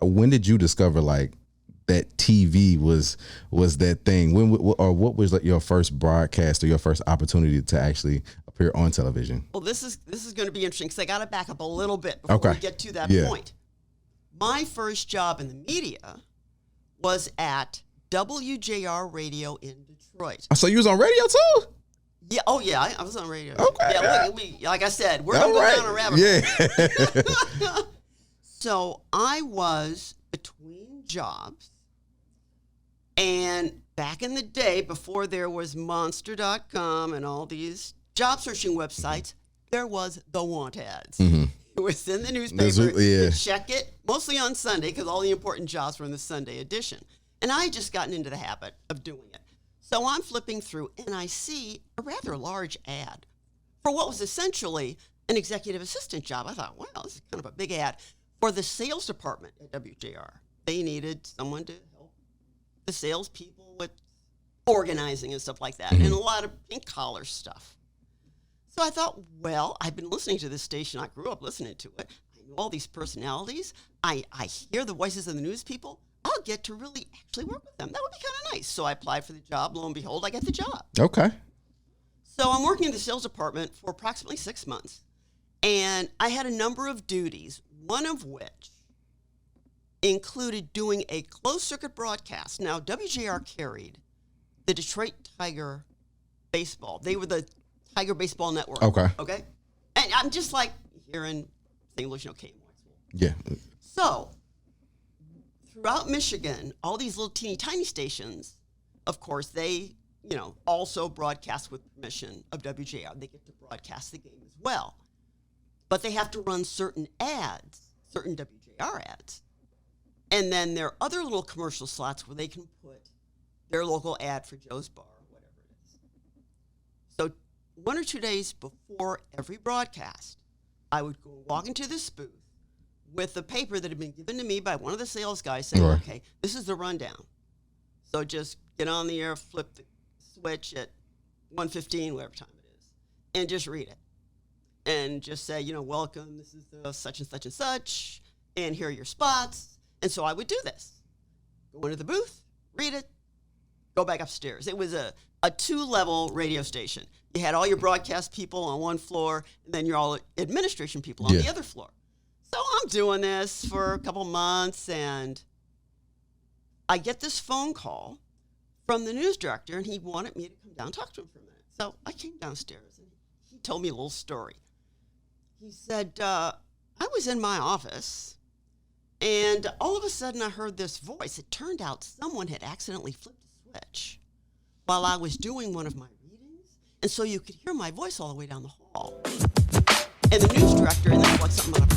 when did you discover like that TV was that thing? What was like your first broadcast or your first opportunity to actually appear on television? Well, this is going to be interesting because I got to back up a little bit before we get to that point. My first job in the media was at WJR Radio in Detroit. So you was on radio too? Yeah. Oh, yeah. I was on radio. Okay. Yeah. Like I said, we're going to go down a rabbit hole. Yeah. So I was between jobs, and back in the day, before there was Monster.com and all these job searching websites, there was the want ads. Mm-hmm. It was in the newspaper. You check it, mostly on Sunday, because all the important jobs were in the Sunday edition. And I had just gotten into the habit of doing it. So I'm flipping through, and I see a rather large ad for what was essentially an executive assistant job. I thought, wow, this is kind of a big ad. For the sales department at WJR, they needed someone to help the salespeople with organizing and stuff like that, and a lot of pink-collar stuff. So I thought, well, I've been listening to this station. I grew up listening to it. I know all these personalities. I hear the voices of the news people. I'll get to really actually work with them. That would be kind of nice. So I applied for the job. Lo and behold, I get the job. Okay. So I'm working in the sales department for approximately 6 months. And I had a number of duties, one of which included doing a closed-circuit broadcast. Now, WJR carried the Detroit Tiger baseball. They were the Tiger Baseball Network. Okay? And I'm just like here in St. Louis, KMOX. Yeah. So, throughout Michigan, all these little teeny tiny stations, of course, they, also broadcast with permission of WJR. They get to broadcast the game as well. But they have to run certain ads, certain WJR ads. And then there are other little commercial slots where they can put their local ad for Joe's Bar or whatever it is. So 1 or 2 days before every broadcast, I would go walk into this booth with a paper that had been given to me by one of the sales guys saying, okay, this is the rundown. So just get on the air, flip the switch at 1:15, whatever time it is, and just read it. And just say, welcome, this is the such and such and such, and here are your spots. And so I would do this. Go into the booth, read it, go back upstairs. It was a 2-level radio station. You had all your broadcast people on one floor, and then your all administration people on the other floor. So I'm doing this for a couple months, and I get this phone call from the news director, and he wanted me to come down and talk to him for a minute. So I came downstairs, and he told me a little story. He said, I was in my office, and all of a sudden I heard this voice. It turned out someone had accidentally flipped a switch while I was doing one of my readings, and so you could hear my voice all the way down the hall. And the news director, and that's like something about a